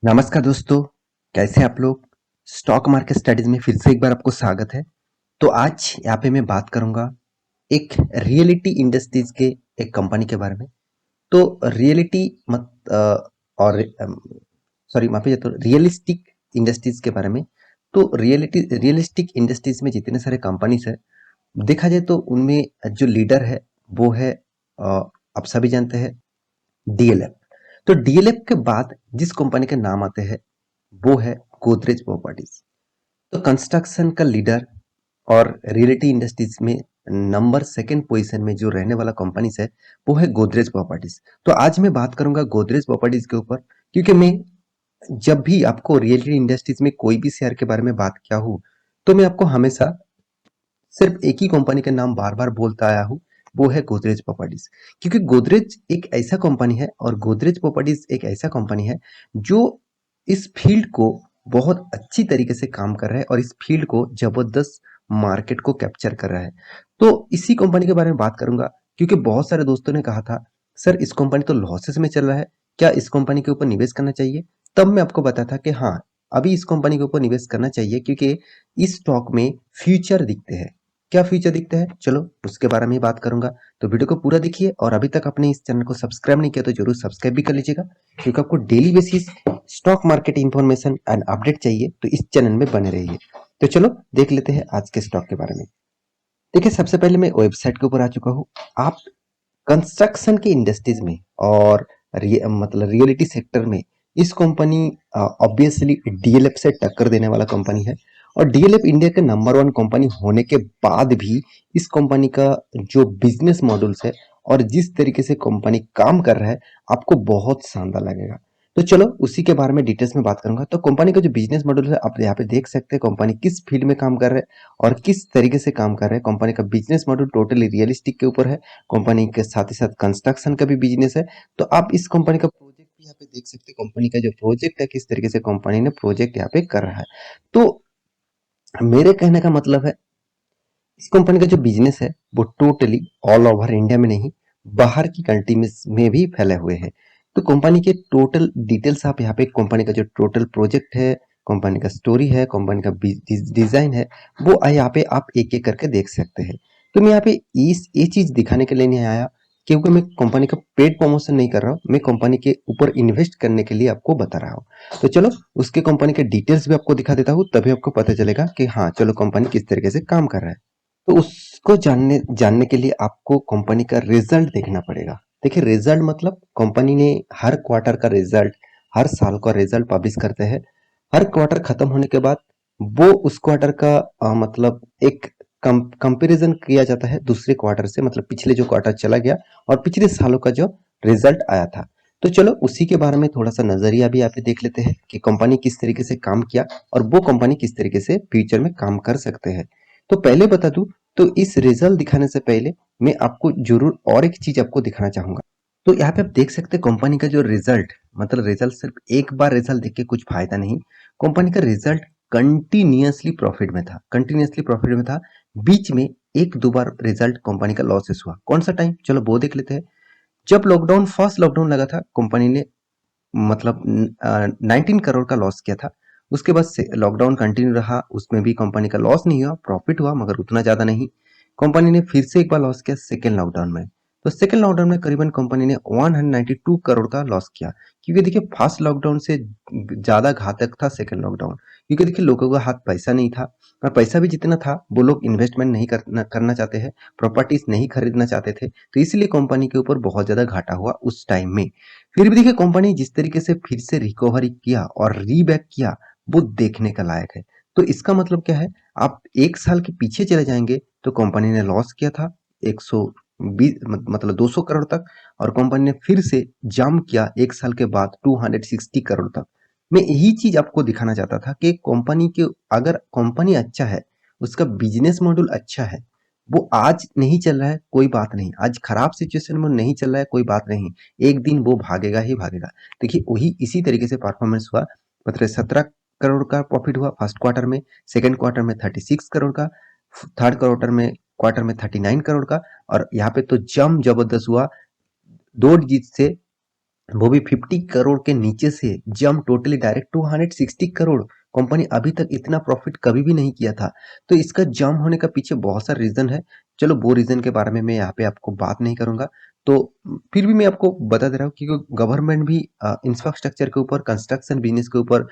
नमस्कार दोस्तों, कैसे हैं आप लोग? स्टॉक मार्केट स्टडीज में फिर से एक बार आपको स्वागत है। तो आज यहाँ पे मैं बात करूंगा एक रियलिटी इंडस्ट्रीज के एक कंपनी के बारे में। तो रियलिटी मत और सॉरी माफी तो रियलिस्टिक इंडस्ट्रीज के बारे में। तो रियलिस्टिक इंडस्ट्रीज में जितने सारे कंपनीज है, देखा जाए तो उनमें जो लीडर है वो है आप सभी जानते हैं डीएलएफ। तो डीएलएफ के बाद जिस कंपनी के नाम आते हैं वो है गोदरेज प्रॉपर्टीज। तो कंस्ट्रक्शन का लीडर और रियलिटी इंडस्ट्रीज में नंबर सेकंड पोजीशन में जो रहने वाला कंपनीज है वो है गोदरेज प्रॉपर्टीज। तो आज मैं बात करूंगा गोदरेज प्रॉपर्टीज के ऊपर, क्योंकि मैं जब भी आपको रियलिटी इंडस्ट्रीज में कोई भी शेयर के बारे में बात किया हूँ तो मैं आपको हमेशा सिर्फ एक ही कंपनी का नाम बार बार बोलता आया हूँ, वो है गोदरेज प्रॉपर्टीज। क्योंकि गोदरेज एक ऐसा कंपनी है और गोदरेज प्रॉपर्टीज एक ऐसा कंपनी है जो इस फील्ड को बहुत अच्छी तरीके से काम कर रहा है और इस फील्ड को जबरदस्त मार्केट को कैप्चर कर रहा है। तो इसी कंपनी के बारे में बात करूंगा, क्योंकि बहुत सारे दोस्तों ने कहा था सर इस कंपनी तो लॉसेस में चल रहा है, क्या इस कंपनी के ऊपर निवेश करना चाहिए? तब मैं आपको बताया था कि हाँ, अभी इस कंपनी के ऊपर निवेश करना चाहिए, क्योंकि इस स्टॉक में फ्यूचर दिखते हैं। क्या फीचर दिखते हैं, चलो उसके बारे में ही बात करूंगा। तो वीडियो को पूरा देखिए और अभी तक आपने इस चैनल को सब्सक्राइब नहीं किया तो जरूर सब्सक्राइब भी कर लीजिएगा, क्योंकि आपको daily basis stock market information and update चाहिए तो इस चैनल में बने रहिए। तो चलो देख लेते हैं आज के स्टॉक के बारे में। देखिए, सबसे पहले मैं वेबसाइट के ऊपर आ चुका हूँ। आप कंस्ट्रक्शन की इंडस्ट्रीज में और मतलब रियलिटी सेक्टर में इस कंपनी ऑब्वियसली डीएलएफ से टक्कर देने वाला कंपनी है। और डीएलएफ इंडिया के नंबर वन कंपनी होने के बाद भी इस कंपनी का जो बिजनेस मॉडल्स है और जिस तरीके से कंपनी काम कर रहा है, आपको बहुत शानदार लगेगा। तो चलो उसी के बारे में डिटेल्स में बात करूंगा। तो कंपनी का जो बिजनेस मॉडल है, आप यहाँ पे देख सकते हैं कंपनी किस फील्ड में काम कर रहा है और किस तरीके से काम कर रहा है। कंपनी का बिजनेस मॉडल टोटली रियलिस्टिक के ऊपर है। कंपनी के साथ ही साथ कंस्ट्रक्शन का भी बिजनेस है। तो आप इस कंपनी का प्रोजेक्ट भी यहाँ पे देख सकते हैं, कंपनी का जो प्रोजेक्ट है किस तरीके से कंपनी ने प्रोजेक्ट यहाँ पे कर रहा है। तो मेरे कहने का मतलब है, इस कंपनी का जो बिजनेस है वो टोटली ऑल ओवर इंडिया में नहीं, बाहर की कंट्री में भी फैले हुए हैं। तो कंपनी के टोटल डिटेल्स आप यहाँ पे कंपनी का जो टोटल प्रोजेक्ट है, कंपनी का स्टोरी है, कंपनी का डिजाइन है, वो यहाँ पे आप एक एक करके देख सकते हैं। तो मैं यहाँ पे इस ये चीज दिखाने के लिए नहीं आया, क्योंकि मैं कंपनी का पेड प्रमोशन नहीं कर रहा हूँ, मैं कंपनी के ऊपर इन्वेस्ट करने के लिए आपको बता रहा हूँ। तो चलो उसके कंपनी के डिटेल्स भी आपको दिखा देता हूँ, तभी आपको पता चलेगा कि हाँ चलो कंपनी किस तरीके से काम कर रहा है। तो उसको जानने जानने के लिए आपको कंपनी का रिजल्ट देखना पड़ेगा। देखिए, रिजल्ट मतलब कंपनी ने हर क्वार्टर का रिजल्ट, हर साल का रिजल्ट पब्लिश करते हैं। हर क्वार्टर खत्म होने के बाद वो उस क्वार्टर का मतलब एक कंपैरिजन किया जाता है दूसरे क्वार्टर से, मतलब पिछले जो क्वार्टर चला गया और पिछले सालों का जो रिजल्ट आया था। तो चलो उसी के बारे में थोड़ा सा नजरिया भी यहाँ पे देख लेते हैं कि कंपनी किस तरीके से काम किया और वो कंपनी किस तरीके से फ्यूचर में काम कर सकते हैं। तो पहले बता दूं, तो इस रिजल्ट दिखाने से पहले मैं आपको जरूर और एक चीज आपको दिखाना चाहूंगा। तो यहाँ पे आप देख सकते हैं कंपनी का जो रिजल्ट, मतलब रिजल्ट सिर्फ एक बार रिजल्ट देख के कुछ फायदा नहीं। कंपनी का रिजल्ट कंटिन्यूअसली प्रॉफिट में था, कंटिन्यूअसली प्रॉफिट में था। बीच में एक दो बार रिजल्ट कंपनी का लॉसेस हुआ। कौन सा टाइम, चलो वो देख लेते हैं। जब लॉकडाउन, फर्स्ट लॉकडाउन लगा था, कंपनी ने मतलब 19 करोड़ का लॉस किया था। उसके बाद से लॉकडाउन कंटिन्यू रहा, उसमें भी कंपनी का लॉस नहीं हुआ, प्रॉफिट हुआ मगर उतना ज्यादा नहीं। कंपनी ने फिर से एक बार लॉस किया सेकेंड लॉकडाउन में। तो सेकेंड लॉकडाउन में करीबन कंपनी ने 192 करोड़ का लॉस किया। क्योंकि देखिए, फर्स्ट लॉकडाउन से ज्यादा घातक था सेकेंड लॉकडाउन, क्योंकि देखिए लोगों का हाथ पैसा नहीं था, और पैसा भी जितना था वो लोग इन्वेस्टमेंट नहीं करना चाहते हैं, प्रॉपर्टीज नहीं खरीदना चाहते थे। तो इसलिए कंपनी के ऊपर बहुत ज्यादा घाटा हुआ उस टाइम में। फिर भी देखिए कंपनी जिस तरीके से फिर से रिकवरी किया और रीबैक किया, वो देखने का लायक है। तो इसका मतलब क्या है, आप एक साल के पीछे चले जाएंगे तो कंपनी ने लॉस किया था 120 मतलब 200 करोड़ तक, और कंपनी ने फिर से जंप किया एक साल के बाद 260 करोड़ तक। मैं यही चीज आपको दिखाना चाहता था कि कंपनी के, अगर कंपनी अच्छा है, उसका बिजनेस मॉडल अच्छा है, वो आज नहीं चल रहा है कोई बात नहीं, आज खराब सिचुएशन में नहीं चल रहा है कोई बात नहीं, एक दिन वो भागेगा ही भागेगा। देखिए वही इसी तरीके से परफॉर्मेंस हुआ। मतलब 17 करोड़ का प्रॉफिट हुआ फर्स्ट क्वार्टर में, सेकंड क्वार्टर में 36 करोड़ का, थर्ड क्वार्टर में 39 करोड़ का, और यहाँ पे तो जम जबरदस्त हुआ, दो डिजिट से वो भी 50 करोड़ के नीचे से jump totally direct 260 crore. Company अभी तक इतना प्रॉफिट कभी भी नहीं किया था। तो इसका जंप होने का पीछे बहुत सारा रीजन है। चलो वो रीजन के बारे में मैं यहाँ पे आपको बात नहीं करूंगा। तो फिर भी मैं आपको बता दे रहा हूँ कि गवर्नमेंट भी इंफ्रास्ट्रक्चर के ऊपर, कंस्ट्रक्शन बिजनेस के ऊपर,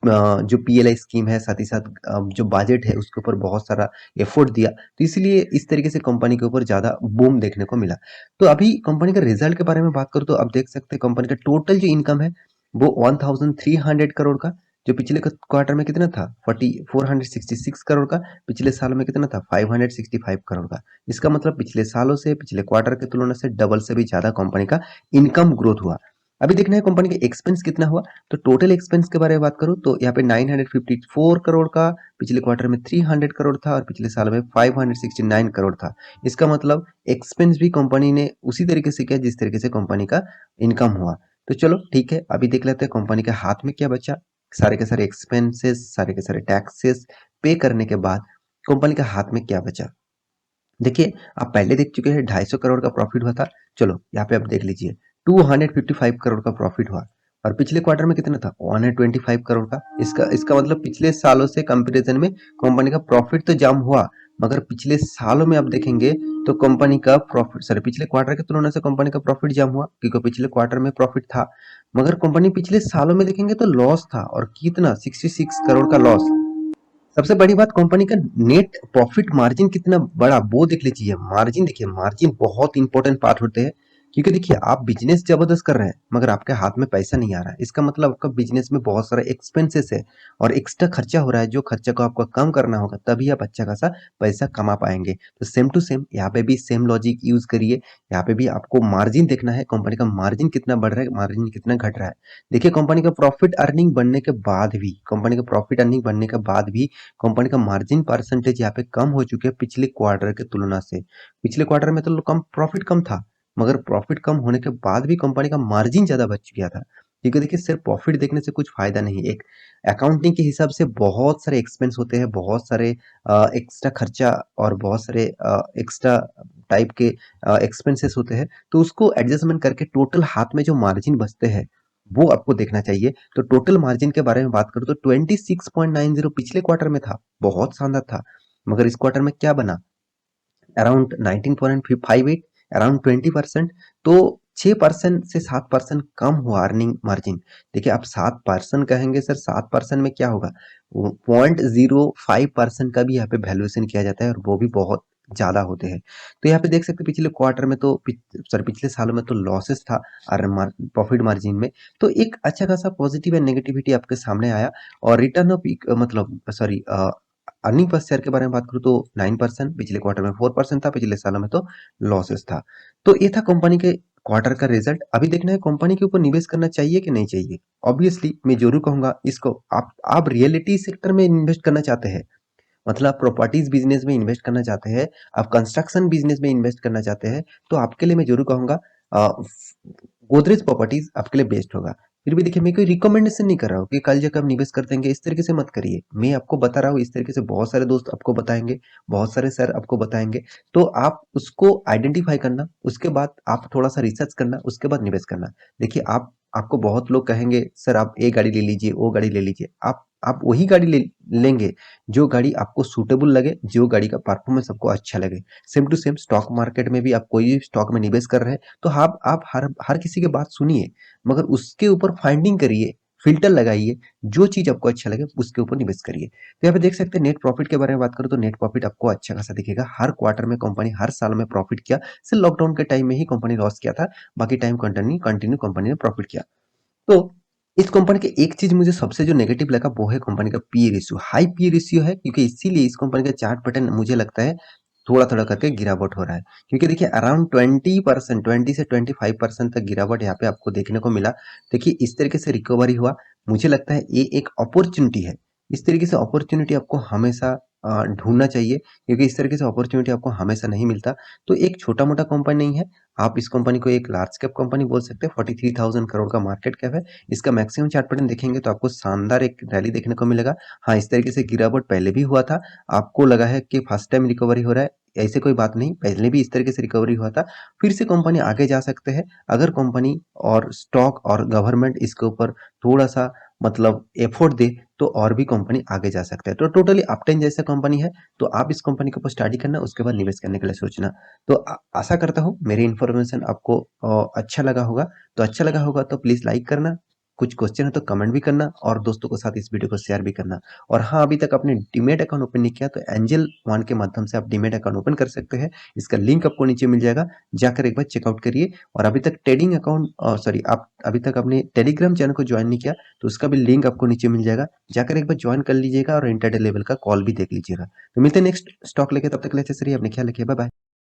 जो पीएलआई स्कीम है, साथ ही साथ जो बजट है उसके ऊपर बहुत सारा एफर्ट दिया। तो इसलिए इस तरीके से कंपनी के ऊपर ज्यादा बूम देखने को मिला। तो अभी कंपनी का रिजल्ट के बारे में बात करूँ तो आप देख सकते हैं कंपनी का टोटल जो इनकम है वो 1300 करोड़ का, जो पिछले क्वार्टर में कितना था 466 करोड़ का, पिछले साल में कितना था 565 करोड़ का। इसका मतलब पिछले सालों से, पिछले क्वार्टर की तुलना से डबल से भी ज्यादा कंपनी का इनकम ग्रोथ हुआ। अभी देखना है कंपनी का एक्सपेंस कितना हुआ। तो टोटल एक्सपेंस के बारे में बात करूं तो यहाँ पे 954 करोड़ का, पिछले क्वार्टर में 300 करोड़ था और पिछले साल में 569 करोड़ था। इसका मतलब एक्सपेंस भी कंपनी ने उसी तरीके से किया जिस तरीके से कंपनी का इनकम हुआ। तो चलो ठीक है, अभी देख लेते हैं कंपनी के हाथ में क्या बचा। सारे के सारे एक्सपेंसेस, सारे के सारे टैक्सेस पे करने के बाद कंपनी के हाथ में क्या बचा। देखिए, आप पहले देख चुके हैं 250 करोड़ का प्रॉफिट हुआ था। चलो यहाँ पे आप देख लीजिए 255 करोड़ का प्रॉफिट हुआ। और पिछले क्वार्टर में कितना था 125 करोड़ का। इसका इसका मतलब पिछले सालों से कंपैरिजन में कंपनी का प्रॉफिट तो जम हुआ, मगर पिछले सालों में आप देखेंगे तो कंपनी का प्रॉफिट, सॉरी, पिछले क्वार्टर की तुलना से कंपनी का प्रॉफिट जम हुआ, क्योंकि पिछले क्वार्टर में प्रॉफिट था। मगर कंपनी पिछले सालों में देखेंगे तो लॉस था, और कितना 66 करोड़ का लॉस। सबसे बड़ी बात, कंपनी का नेट प्रॉफिट मार्जिन कितना बड़ा वो देख लीजिए। मार्जिन देखिए, मार्जिन बहुत इंपॉर्टेंट पार्ट होते हैं। क्योंकि देखिए, आप बिजनेस जबरदस्त कर रहे हैं मगर आपके हाथ में पैसा नहीं आ रहा है, इसका मतलब आपका बिजनेस में बहुत सारा एक्सपेंसेस है और एक्स्ट्रा खर्चा हो रहा है। जो खर्चा को आपको कम करना होगा तभी आप अच्छा खासा पैसा कमा पाएंगे। तो सेम टू सेम यहाँ पे भी सेम लॉजिक यूज करिए। यहाँ पे भी आपको मार्जिन देखना है, कंपनी का मार्जिन कितना बढ़ रहा है, मार्जिन कितना घट रहा है। देखिए, कंपनी का प्रॉफिट अर्निंग बढ़ने के बाद भी, कंपनी का प्रॉफिट अर्निंग बढ़ने के बाद भी कंपनी का मार्जिन परसेंटेज यहाँ पे कम हो चुके हैं पिछले क्वार्टर के तुलना से। पिछले क्वार्टर में तो कम प्रॉफिट कम था, मगर प्रॉफिट कम होने के बाद भी कंपनी का मार्जिन ज्यादा बच गया था। क्योंकि देखिए, सिर्फ प्रॉफिट देखने से कुछ फायदा नहीं। एक अकाउंटिंग के हिसाब से बहुत सारे एक्सपेंस होते हैं, बहुत सारे एक्स्ट्रा खर्चा और बहुत सारे एक्स्ट्रा टाइप के एक्सपेंसेस होते हैं। तो उसको एडजस्टमेंट करके टोटल हाथ में जो मार्जिन बचते हैं वो आपको देखना चाहिए। तो टोटल मार्जिन के बारे में बात करूं तो 26.90 पिछले क्वार्टर में था, बहुत शानदार था। मगर इस क्वार्टर में क्या बना, अराउंड 19.58, अराउंड 20%। तो 6% से 7% कम हुआ अर्निंग मार्जिन। देखिए, आप 7% कहेंगे सर, 7% में क्या होगा, 0.05% का भी यहाँ पे वैल्यूएशन किया जाता है और वो भी बहुत ज्यादा होते हैं। तो यहाँ पे देख सकते हैं पिछले क्वार्टर में तो, सॉरी, पिछले सालों में तो लॉसेस था और प्रॉफिट मार्जिन में। तो एक अच्छा खासा पॉजिटिव एंड नेगेटिविटी आपके सामने आया। और रिटर्न ऑफ, मतलब सॉरी, अर्निंग पर शेयर के बारे में बात करूँ तो 9%, पिछले क्वार्टर में 4% था, पिछले सालों में तो लॉसेस था। तो ये था कंपनी के क्वार्टर का रिजल्ट। अभी देखना है कंपनी के ऊपर निवेश करना चाहिए कि नहीं चाहिए। ऑब्वियसली मैं जरूर कहूंगा इसको, आप रियलिटी सेक्टर में इन्वेस्ट करना चाहते हैं, मतलब आप प्रॉपर्टीज बिजनेस में इन्वेस्ट करना चाहते हैं, आप कंस्ट्रक्शन बिजनेस में इन्वेस्ट करना चाहते हैं, तो आपके लिए मैं जरूर कहूंगा गोदरेज प्रॉपर्टीज आपके लिए बेस्ट होगा। फिर भी देखिए, मैं कोई रिकमेंडेशन नहीं कर रहा हूँ कि कल जाकर आप निवेश कर देंगे, इस तरीके से मत करिए। मैं आपको बता रहा हूँ, इस तरीके से बहुत सारे दोस्त आपको बताएंगे, बहुत सारे सर आपको बताएंगे। तो आप उसको आइडेंटिफाई करना, उसके बाद आप थोड़ा सा रिसर्च करना, उसके बाद निवेश करना। देखिए, आपको बहुत लोग कहेंगे सर आप ये गाड़ी ले लीजिए, वो गाड़ी ले लीजिए। आप वही गाड़ी लेंगे जो गाड़ी आपको सूटेबल लगे, जो गाड़ी का परफॉर्मेंस आपको अच्छा लगे। Same to same stock market में भी आप कोई भी स्टॉक में निवेश कर रहे हैं तो आप हर किसी की बात सुनिए, मगर उसके ऊपर फाइंडिंग करिए, फिल्टर लगाइए, जो चीज आपको अच्छा लगे उसके ऊपर निवेश करिए। तो यहाँ पे देख सकते हैं नेट प्रॉफिट के बारे में बात करूँ तो नेट प्रॉफिट आपको अच्छा खासा दिखेगा। हर क्वार्टर में कंपनी हर साल में प्रॉफिट किया, सिर्फ लॉकडाउन के टाइम में ही कंपनी लॉस किया था, बाकी टाइम कंटिन्यू कंटिन्यू कंपनी ने प्रॉफिट किया। तो इस कंपनी के एक चीज मुझे सबसे जो नेगेटिव लगा वो है कंपनी का P ratio, high P ratio है, क्योंकि इसीलिए इस कंपनी का चार्ट पैटर्न मुझे लगता है थोड़ा थोड़ा करके गिरावट हो रहा है। क्योंकि देखिए, अराउंड 20%, 20 से 25% तक गिरावट यहाँ पे आपको देखने को मिला। देखिए, इस तरीके से रिकवरी हुआ, मुझे लगता है ये एक अपॉर्चुनिटी है। इस तरीके से अपॉर्चुनिटी आपको हमेशा ढूंढना चाहिए, क्योंकि इस तरीके से अपॉर्चुनिटी आपको हमेशा नहीं मिलता। तो एक छोटा मोटा कंपनी नहीं है, आप इस कंपनी को एक लार्ज कैप कंपनी बोल सकते हैं। 43,000 करोड़ का मार्केट कैप है। इसका मैक्सिमम चार्ट पैटर्न देखेंगे तो आपको शानदार एक रैली देखने को मिलेगा। हाँ, इस तरीके से गिरावट पहले भी हुआ था, आपको लगा है कि फर्स्ट टाइम रिकवरी हो रहा है, ऐसे कोई बात नहीं, पहले भी इस तरीके से रिकवरी हुआ था। फिर से कंपनी आगे जा सकते हैं अगर कंपनी और स्टॉक और गवर्नमेंट इसके ऊपर थोड़ा सा मतलब एफर्ट दे, तो और भी कंपनी आगे जा सकता है। तो टोटली अपटेन जैसा कंपनी है, तो आप इस कंपनी के ऊपर स्टडी करना, उसके बाद निवेश करने के लिए सोचना। तो आशा करता हूँ मेरी इन्फॉर्मेशन आपको अच्छा लगा होगा। तो अच्छा लगा होगा तो प्लीज लाइक करना, कुछ क्वेश्चन है तो कमेंट भी करना, और दोस्तों के साथ इस वीडियो को शेयर भी करना। और हाँ, अभी तक आपने डीमेट अकाउंट ओपन नहीं किया तो एंजल वन के माध्यम से आप डीमेट अकाउंट ओपन कर सकते हैं। इसका लिंक आपको नीचे मिल जाएगा, जाकर एक बार चेकआउट करिए। और अभी तक ट्रेडिंग अकाउंट सॉरी आप अभी तक अपने टेलीग्राम चैनल को ज्वाइन नहीं किया, तो उसका भी लिंक आपको नीचे मिल जाएगा, जाकर एक बार ज्वाइन कर लीजिएगा और इंटरडे लेवल का कॉल भी देख लीजिएगा। तो मिलते हैं नेक्स्ट स्टॉक लेके, तब तक के लिए अच्छे से रहिए, अपने ख्याल रखिए, बाय बाय।